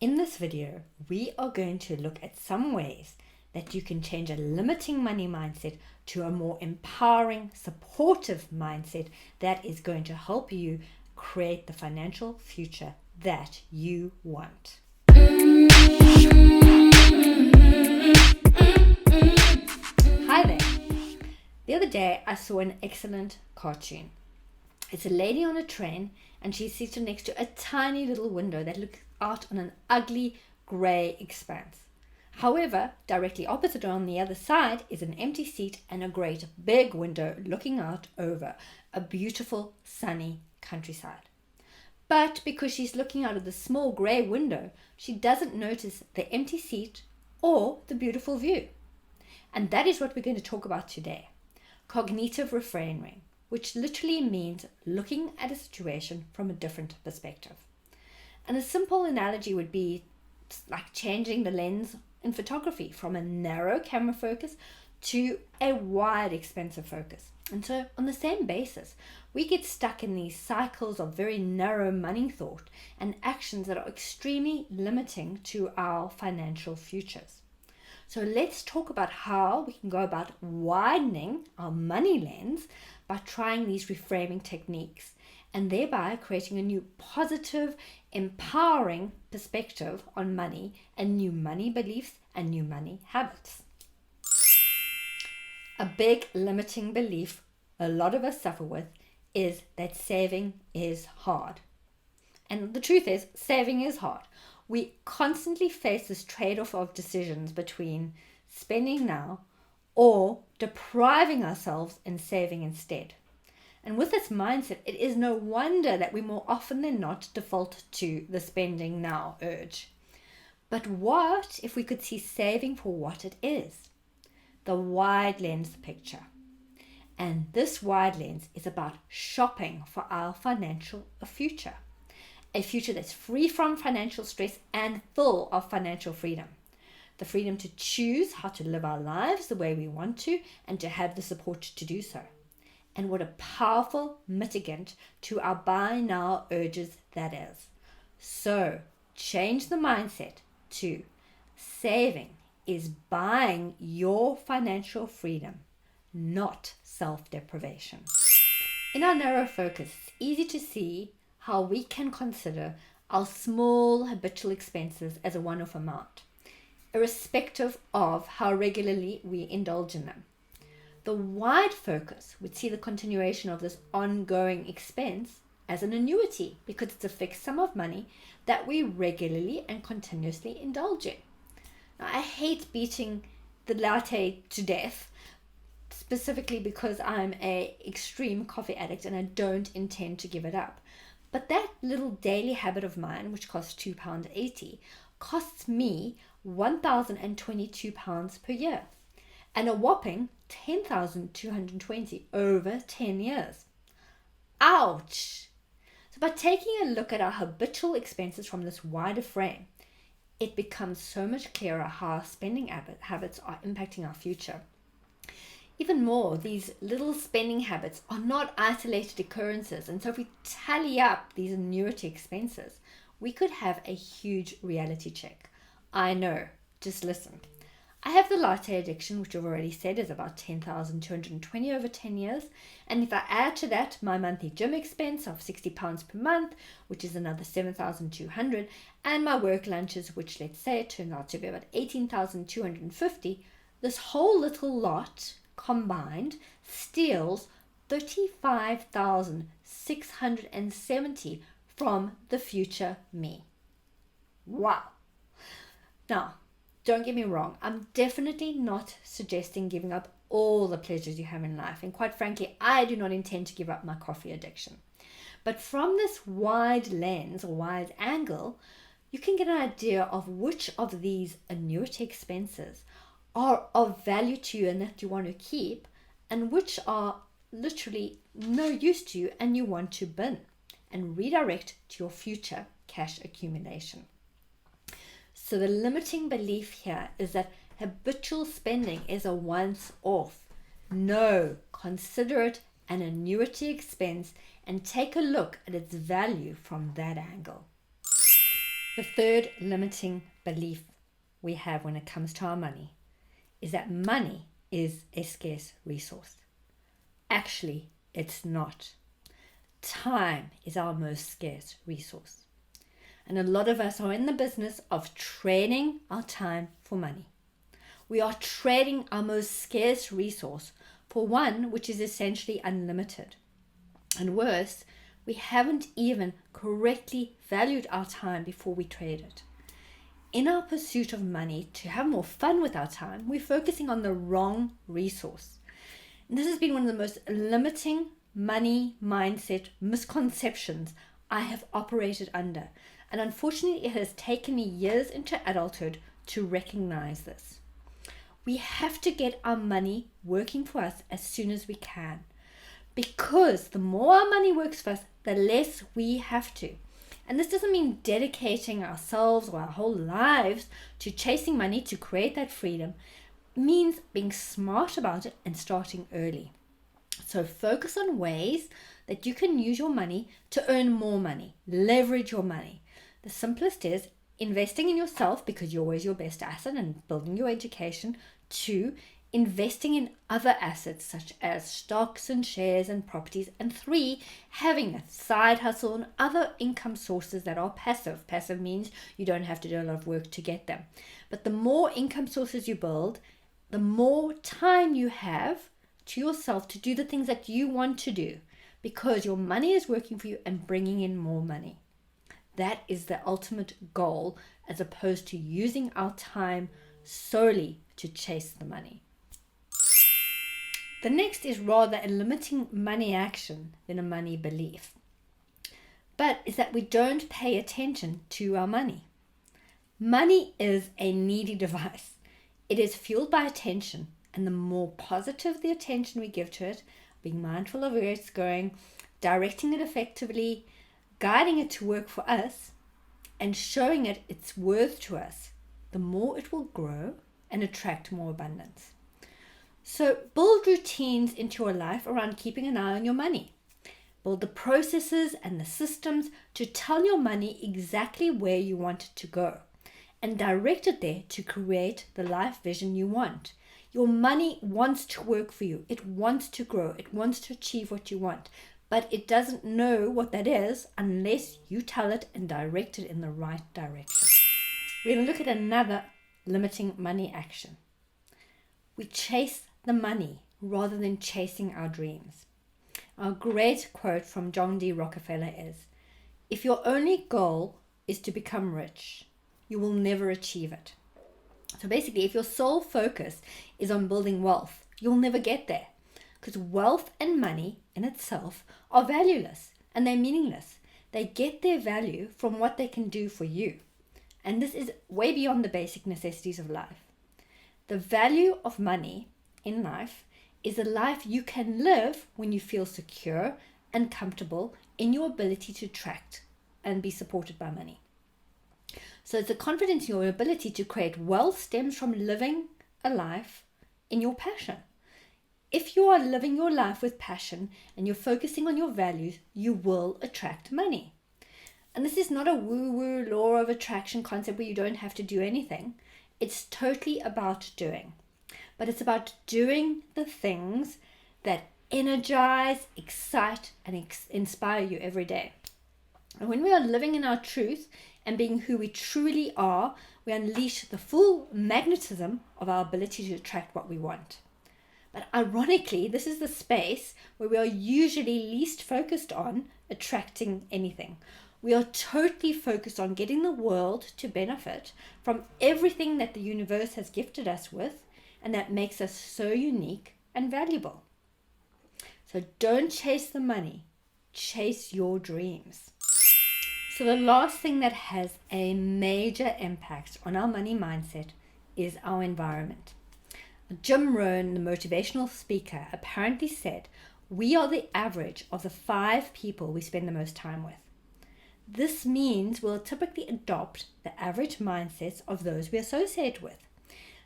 In this video, we are going to look at some ways that you can change a limiting money mindset to a more empowering, supportive mindset that is going to help you create the financial future that you want. Hi there. The other day, I saw an excellent cartoon. It's a lady on a train and she's seated next to a tiny little window that looks out on an ugly grey expanse. However, directly opposite her on the other side is an empty seat and a great big window looking out over a beautiful sunny countryside. But because she's looking out of the small grey window, she doesn't notice the empty seat or the beautiful view. And that is what we're going to talk about today. Cognitive reframing, which literally means looking at a situation from a different perspective. And a simple analogy would be like changing the lens in photography from a narrow camera focus to a wide, expansive focus. And so on the same basis, we get stuck in these cycles of very narrow money thought and actions that are extremely limiting to our financial futures. So let's talk about how we can go about widening our money lens by trying these reframing techniques and thereby creating a new positive, empowering perspective on money and new money beliefs and new money habits. A big limiting belief a lot of us suffer with is that saving is hard. And the truth is, saving is hard. We constantly face this trade-off of decisions between spending now or depriving ourselves and saving instead. And with this mindset, it is no wonder that we more often than not default to the spending now urge. But what if we could see saving for what it is? The wide lens picture. And this wide lens is about shopping for our financial future. A future that's free from financial stress and full of financial freedom. The freedom to choose how to live our lives the way we want to and to have the support to do so. And what a powerful mitigant to our buy now urges that is. So change the mindset to saving is buying your financial freedom, not self-deprivation. In our narrow focus, it's easy to see how we can consider our small habitual expenses as a one-off amount, irrespective of how regularly we indulge in them. The wide focus would see the continuation of this ongoing expense as an annuity because it's a fixed sum of money that we regularly and continuously indulge in. Now, I hate beating the latte to death, specifically because I'm an extreme coffee addict and I don't intend to give it up. But that little daily habit of mine, which costs £2.80, costs me £1,022 per year and a whopping $10,220 over 10 years. Ouch! So by taking a look at our habitual expenses from this wider frame, it becomes so much clearer how our spending habits are impacting our future. Even more, these little spending habits are not isolated occurrences, and so if we tally up these annuity expenses, we could have a huge reality check. I know, just listen. I have the latte addiction, which I've already said is about $10,220 over 10 years. And if I add to that my monthly gym expense of £60 per month, which is another $7,200, and my work lunches, which let's say it turns out to be about $18,250, this whole little lot combined steals $35,670 from the future me. Wow. Now, don't get me wrong, I'm definitely not suggesting giving up all the pleasures you have in life. And quite frankly, I do not intend to give up my coffee addiction. But from this wide lens or wide angle, you can get an idea of which of these annuity expenses are of value to you and that you want to keep, and which are literally no use to you and you want to bin and redirect to your future cash accumulation. So the limiting belief here is that habitual spending is a once-off. No, consider it an annuity expense and take a look at its value from that angle. The third limiting belief we have when it comes to our money is that money is a scarce resource. Actually, it's not. Time is our most scarce resource. And a lot of us are in the business of trading our time for money. We are trading our most scarce resource for one which is essentially unlimited. And worse, we haven't even correctly valued our time before we trade it. In our pursuit of money to have more fun with our time, we're focusing on the wrong resource. And this has been one of the most limiting money mindset misconceptions I have operated under. And unfortunately, it has taken me years into adulthood to recognize this. We have to get our money working for us as soon as we can. Because the more our money works for us, the less we have to. And this doesn't mean dedicating ourselves or our whole lives to chasing money to create that freedom. It means being smart about it and starting early. So focus on ways that you can use your money to earn more money, leverage your money. The simplest is investing in yourself because you're always your best asset and building your education. 2, investing in other assets such as stocks and shares and properties. And 3, having a side hustle and other income sources that are passive. Passive means you don't have to do a lot of work to get them. But the more income sources you build, the more time you have to yourself to do the things that you want to do because your money is working for you and bringing in more money. That is the ultimate goal, as opposed to using our time solely to chase the money. The next is rather a limiting money action than a money belief, but is that we don't pay attention to our money. Money is a needy device. It is fueled by attention, and the more positive the attention we give to it, being mindful of where it's going, directing it effectively, guiding it to work for us, and showing it its worth to us, the more it will grow and attract more abundance. So build routines into your life around keeping an eye on your money. Build the processes and the systems to tell your money exactly where you want it to go and direct it there to create the life vision you want. Your money wants to work for you. It wants to grow. It wants to achieve what you want. But it doesn't know what that is unless you tell it and direct it in the right direction. We're going to look at another limiting money action. We chase the money rather than chasing our dreams. Our great quote from John D. Rockefeller is, "If your only goal is to become rich, you will never achieve it." So basically, if your sole focus is on building wealth, you'll never get there. Because wealth and money in itself are valueless and they're meaningless. They get their value from what they can do for you. And this is way beyond the basic necessities of life. The value of money in life is a life you can live when you feel secure and comfortable in your ability to attract and be supported by money. So it's a confidence in your ability to create wealth stems from living a life in your passion. If you are living your life with passion and you're focusing on your values, you will attract money. And this is not a woo-woo law of attraction concept where you don't have to do anything. It's totally about doing. But it's about doing the things that energize, excite, and inspire you every day. And when we are living in our truth and being who we truly are, we unleash the full magnetism of our ability to attract what we want. But ironically, this is the space where we are usually least focused on attracting anything. We are totally focused on getting the world to benefit from everything that the universe has gifted us with, and that makes us so unique and valuable. So don't chase the money, chase your dreams. So the last thing that has a major impact on our money mindset is our environment. Jim Rohn, the motivational speaker, apparently said, "We are the average of the 5 people we spend the most time with." This means we'll typically adopt the average mindsets of those we associate with.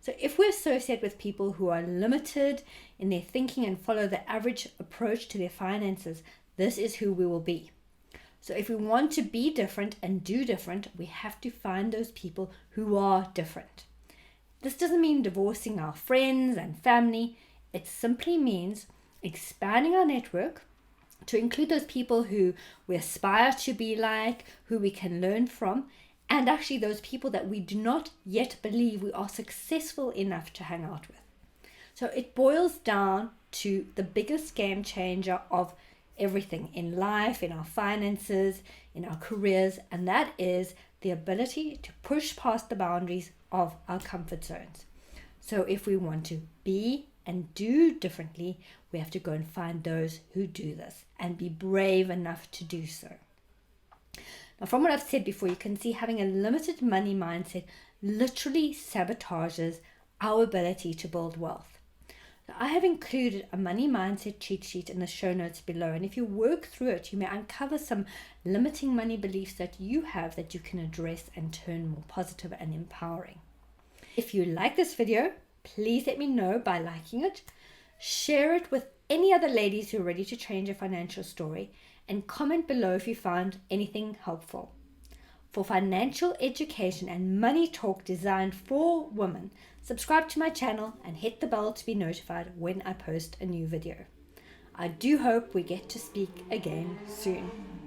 So if we associate with people who are limited in their thinking and follow the average approach to their finances, this is who we will be. So if we want to be different and do different, we have to find those people who are different. This doesn't mean divorcing our friends and family. It simply means expanding our network to include those people who we aspire to be like, who we can learn from, and actually those people that we do not yet believe we are successful enough to hang out with. So it boils down to the biggest game changer of everything in life, in our finances, in our careers, and that is the ability to push past the boundaries of our comfort zones. So if we want to be and do differently, we have to go and find those who do this and be brave enough to do so. Now, from what I've said before, you can see having a limited money mindset literally sabotages our ability to build wealth. Now, I have included a money mindset cheat sheet in the show notes below, and if you work through it, you may uncover some limiting money beliefs that you have that you can address and turn more positive and empowering. If you like this video, please let me know by liking it, share it with any other ladies who are ready to change their financial story, and comment below if you found anything helpful. For financial education and money talk designed for women, subscribe to my channel and hit the bell to be notified when I post a new video. I do hope we get to speak again soon.